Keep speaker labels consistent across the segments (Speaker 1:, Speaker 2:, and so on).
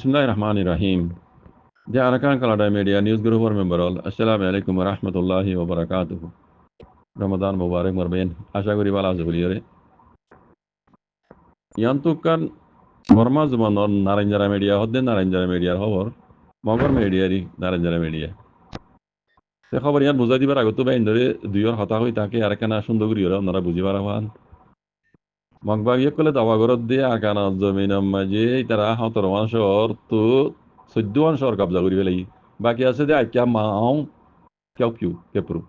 Speaker 1: Bismillahirrahmanirrahim. The Arakan Kalada Media News Group member all. Assalamu alaikum wa rahmatullahi wa barakatuh. Ramadan Mubarak Marbain. আশা করি ভালো আছে বলিরে। ইয়ান্তুকান বর্মা জমান নারায়ণজারা media হদ্দে নারায়ণজারা মিডিয়ার খবর মগর মিডিয়ারি নারায়ণজারা media সে খবর ইয়ান বুঝাই দিবার আগত বাইন ধরে দুইয়র হতা হই তাকে আরেকখানা সুন্দর করি ওরা ওনারা বুঝিবার হওয়ান মগবাগিয়ে কলে দাবা ঘরত দিয়ে আকানা জমিন মাঝে তারা হতর মাসর তো 14 মাসর কবজা করি ফেলাই বাকি আছে যে আইকা মাও কেউ কিউ কেপ্রু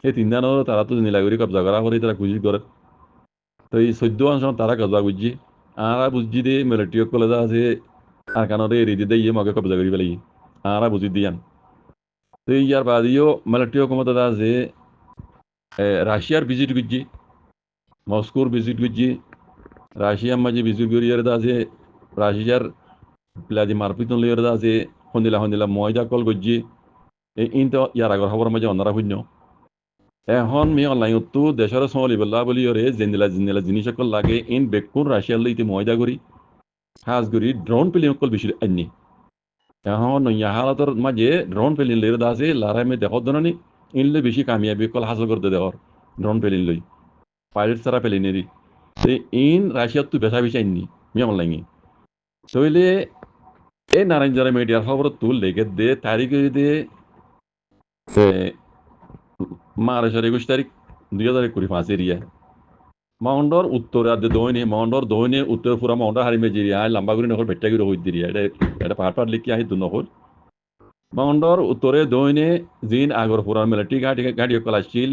Speaker 1: এই তিন দিন তারা তো নীলাগুড়ি কবজা করা করে তারা খুঁজি করে তো এই 14 মাস তারা কবজা বুঝছি আর বুঝছি দে মিলিটারি কলে আছে আর কানরে এরি দিয়ে ইয়ে মগে কবজা করি ফেলাই আর বুঝি দিয়ান তো ইয়ার বাদিও মিলিটারি হুকুমত আছে রাশিয়ার ভিজিট করছি মস্কোর ভিজিট করছি রাশিয়ার মাঝে ভিজিট করিয়ার আছে রাশিয়ার প্লাজি মারপিট লিয়ার আছে সন্দিলা ময়দা কল করছি এই ইনতো ইয়ার আগর খবর মাঝে অন্যরা শূন্য এখন মি অনলাইনতো দেশের চলিবলা বলি ওরে জেনিলা জিনিস সকল লাগে ইন বেকুন রাশিয়ার লইতে ময়দা করি হাজ করি ড্রোন পেলি সকল বেশি আনি এখন নইয়া হালাতর মাঝে ড্রোন পেলিন লইর আছে লারাই মে দেখত দনানি ইনলে বেশি কামিয়াবি কল হাসল করতে দেওয়ার ড্রোন পেলিন লই পাইলট সারা পেলিনেরি ইন রাশিয়ার তো বেশা বেশি আইনি মি অনলাইনে তইলে এই নারায়ণজারা মিডিয়ার খবর তুল লেগে দে তারিখ দে মার্চ 21 তারিখ 2025 এরিয়া মাউন্ডর উত্তরে আর দৈনে মাউন্ডর দৈনে উত্তর পুরা মাউন্ডর হারিমে জিরিয়া লম্বাগুড়ি নকল ভেট্টাগুড়ি হই দিরিয়া এটা পাহাড় লিখি আহি দু নকল মাউন্ডর উত্তরে দৈনে জিন আগর পুরা মিলিটারি গাড়ি কল আসছিল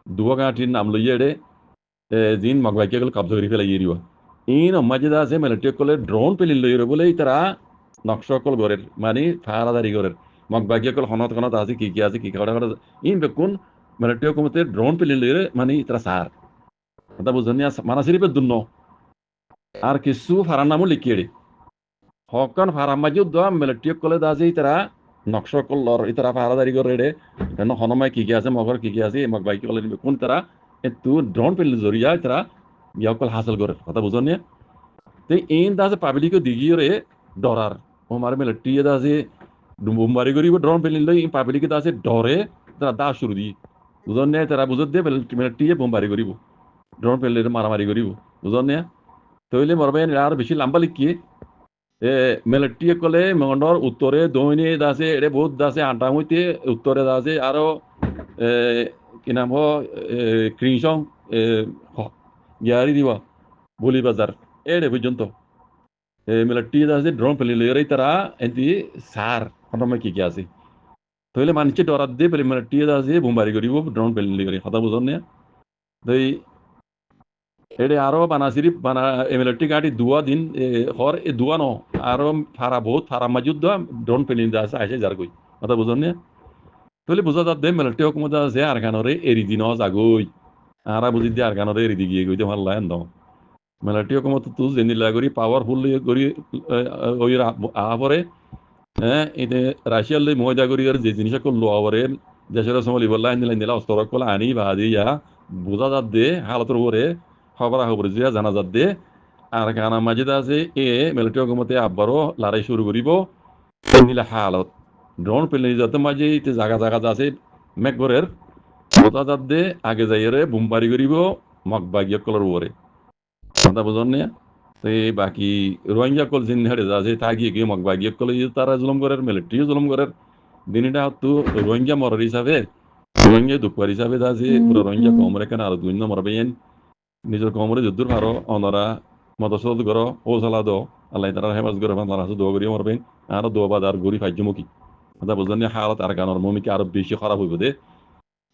Speaker 1: দুয়া গাঁটির নাম লইয়ে এড়ে জিন মগবাইকে গেল কবজা করি ফেলাই এরিয়া ইন মাঝে আছে মিলিটারি কলে ড্রোন পেলিন লইয়ে বলে তারা নকশকল গড়ের মানে ফারাদারি গড়ের মগবাইকে কল হনত আছে কি আছে কি খাওয়া ইন বেকুন মিলিটারি হুকুমতে ড্রোন পেলিন লইয়ে মানে তারা সার কথা বুঝনি মানা শরীফের দুন্ন আর কিছু ফারার নামও লিখিয়ে হকান ফারাম মাঝে দোয়া মিলিটারি কলে দাজে তারা নকশা কল্লর ইতারা ফারাদারি করে রে কেন হনমায় কি আছে মগর কি আছে মগ বাইক কলে কোন তারা এতু ড্রোন পেল জরিয়া তারা ইয়াকল হাসিল করে কথা বুঝনি তো ইন দাজে পাবলিক দিগিয়ে রে ডরার আমার মিলিটারি দাজে বুমবারি করিব ড্রোন পেলিন লই পাবলিক দাজে ডরে তারা দা শুরু দি বুঝনি তারা বুঝত দিয়ে মিলিটারি বোমবারি করিব ড্রোন পেলে মারামারি করিব বুঝনি তৈলে মরবে আর বেশি লম্বা লিখিয়ে মিলিটারি কলে মগন্ডর উত্তরে দৈনে দাসে এটা বহুত দাসে আন্টা হইতে উত্তরে দাসে আরো কি নাম ক্রিংসং ইয়ারি দিবা বলি বাজার এড়ে পর্যন্ত মিলিটারি দাসে ড্রোন পেলে লই তারা এনতি সার হনমে কি আছে তৈলে মানুষে ডরাত দিয়ে পেলে মিলিটারি দাসে বোমবারি করিব ড্রোন পেলে লই কথা বুঝনে তই এটা আরো বানাসিরি বানা মিলিটারি গাড়ি দুয়া দিন হর এ দুয়া ন আরো ফারা বহুত ফারা মাজুদ দোয়া ড্রোন পেলিন দা আছে আইসে যার কই কথা বুঝন না তাহলে বুঝা যাত দে মিলিটারি হুকুমত আছে আর কানরে এরি দিন জাগই আরা বুঝি দিয়ে আর কানরে এরি দিয়ে গই ভাল লাইন দাও মিলিটারি হুকুমত তু জেনিলা করি পাওয়ারফুল করি ওই আপরে এতে রাশিয়ার লই ময়দা করি আর যে জিনিস করলো আবরে দেশের সময় লিবল্লা নিলা অস্ত্র কল আনি বা দিয়া বুঝা যাত দে হালতর উপরে খবরা খবর যে জানা যাত দে আর কানা মাঝে আছে মিলিটারি হুকুমতে আবারও লড়াই শুরু করিব নিলা হালত ড্রোন পেলে যাতে মাঝে জায়গা আছে মেঘবরের বোঝা যাত দে আগে যাইরে বুমবারি করিব মগবাগিয়া কলর উপরে কথা বুঝন না তো বাকি রোহিঙ্গা কল জিন হেড়ে আছে থাকিয়ে গিয়ে মগবাগিয়া কল তারা জুলুম করার মিলিটারিও জুলুম করার দিনটা তো রোহিঙ্গা মরার হিসাবে রোহিঙ্গা দুঃখর হিসাবে আছে পুরো রোহিঙ্গা কমরে কেন আর দুই নম্বর বেয়েন নিজের কমরে যুদ্ধর ভারো অনরা মদসদ গর ও সালা দো আল্লাহ তারা হেফাজ করে তারা দো করিয়ে মরবেন আর দো বাদ আর গরি ফাজ্যমুখী কথা বুঝলেন হালত আর কারণ মমিকে আরো বেশি খারাপ হইব দে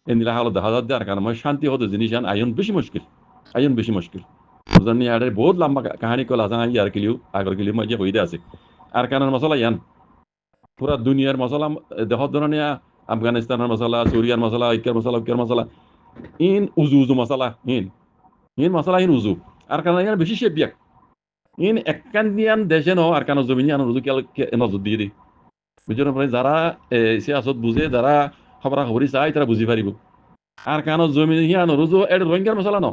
Speaker 1: এনিলা হালত দেখা যাচ্ছে আর কারণ শান্তি হতে জিনিস আয়ন বেশি মুশকিল বুঝলেন আর বহুত লম্বা কাহানি কল আছে ইয়ার কিলিও আগর কিলিও মাঝে হইতে আছে আর কারণ মশলা ইয়ান পুরা দুনিয়ার মশলা দেহত ধরনের আফগানিস্তানের মশলা সুরিয়ার মশলা ইকের মশলা ইন উজু মশলা ইন মশলা ইন উজু আর কারণ ইয়ার বেশি শেপিয়াক ইন একখান দিয়ান দেশে ন আর কারণ জমিন আন উজু নজর দিয়ে দিই বুঝলেন পরে যারা সিয়াসত বুঝে যারা খবরা খবরি চাই তারা বুঝি পারিব আর কারণ জমিন হিয়ান রুজু এটা রোহিঙ্গার মশলা ন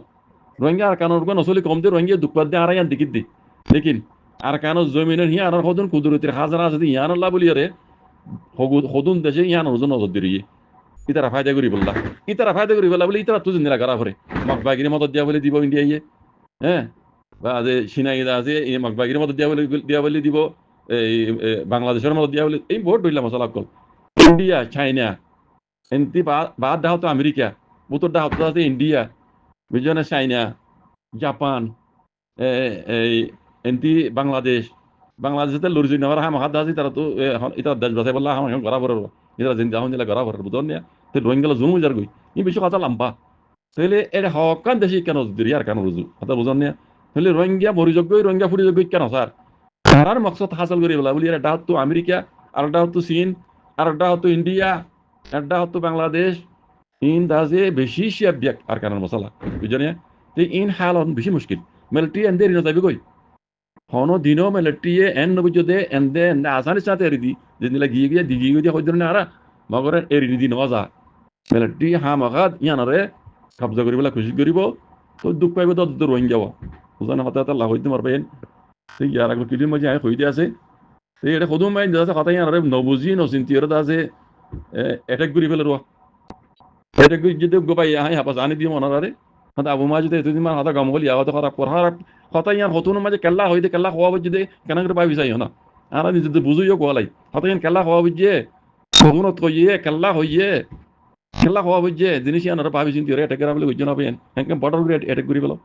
Speaker 1: রোহিঙ্গা আর কারণ নচলি কম দিয়ে রোহিঙ্গা দুঃখ দিয়ে আর ইয়ান দিকিত দি দেখিন আর কেন জমিনের হিয়ানোর হদুন কুদরতির হাজারা যদি ইয়ানুল্লাহ বলিয়ারে হদুন দেশে ইয়ানোর জন্য নজর দিয়ে ইতারা ফায়দা করি বললা ইতারা ফায়দা করি বললা বলে ইতারা তুই নিলা করা পরে মকবাগিরি মদত দিয়া বলে দিব ইন্ডিয়া ইয়ে হ্যাঁ বা যে সিনাইদা আছে এই মকবাগিরি মদত দিয়া বলে দিব এই বাংলাদেশের মদত দিয়া বলে এই বহুত ধরলাম মশলা কল ইন্ডিয়া চাইনা এনতি বাদ দাও তো আমেরিকা বুতর দাও তো আছে ইন্ডিয়া বুঝছো চাইনা জাপান এই এনতি বাংলাদেশতে লড়ছি নেওয়ার হাম হাত দাসি তারা তো এটা দেশ বাসাই বললা হাম গড়া ভরে এটা জিন্দা হন দিলা গড়া ভরে বুঝন না তো রোহিঙ্গা জুম যার গই এই বেশি কথা লম্বা তাহলে এটা হকান দেশে কেন দিরি আর কেন রুজু কথা বুঝন না তাহলে রোহিঙ্গা মরিযোগ্য রোহিঙ্গা ফুরিযোগ্য কেন স্যার তারার মকসদ হাসল করে বলা বলি এটা হতো আমেরিকা আর একটা হতো চীন আর একটা হতো ইন্ডিয়া একটা হতো বাংলাদেশ ইন দাজে বেশি শিয়াব্যাক আর কেন মশলা বুঝনে তো ইন হালন বেশি মুশকিল মেলটি এন্দের ইনো যাবি কই হনো দিনও মেলটিয়ে এন নবুজদে এন্দে এন্দে আসানি সাথে এরি দি যেদিন গিয়ে গিয়ে দিগি গিয়ে হইদের না আরা মগরে এরি দি নজা মেলটি হা মগাদ ইয়ানরে কবজা করিবলা খুশি করিব তো দুঃখ পাইব তো রোহিং যাব বুঝান হতা আল্লাহ হইতে মারবেন তো ইয়ার আগে কিলির মাঝে আয় হইতে আছে তো এটা কদম মাইন দাসে কথা ইয়ানরে নবুজি নচিন্তি এর দাসে অ্যাটাক করি ফেলে রোয়া অ্যাটাক করি যদি গোপাই আয় হাপাস আনি দিয়ে মনারে হতা আবু মাজিদে এতদিন মান হতা গমগলি আগত খারাপ খারাপ কথা ইয়ার হতুন মাঝে কেল্লা হইতে কেল্লা হওয়া বুঝে কেন করে পাবি চাই না আর নিজে বুঝুইও কোয়ালাই হতা ইয়ান কেল্লা হওয়া বুঝে হতুনত কইয়ে কেল্লা হইয়ে খেলা হওয়া বুঝছে জিনিস আনারা পাবি চিন্তি অ্যাটাক করা বলে বুঝছো না পেন হ্যাঁ বর্ডার করে অ্যাটাক করি পেলো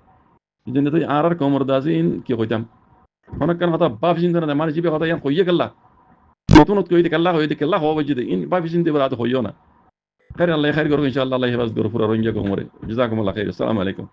Speaker 1: এই জন্য তো আর কমর দাসি কি কইতাম অনেক কেন কথা পাবি চিন্তা না মানে জিপে কথা ইয়ান কইয়ে কেল্লা নতুনত কইতে কেল্লা হইতে কেল্লা হওয়া বুঝছে ইন পাবি চিন্তি বলে আর হইও না খাইর আল্লাহ খাইর করো ইনশাআল্লাহ আল্লাহ হেফাজ করো পুরা রোহিঙ্গা কমরে জাযাকুমুল্লাহ খাইর আসসালামু আলাইকুম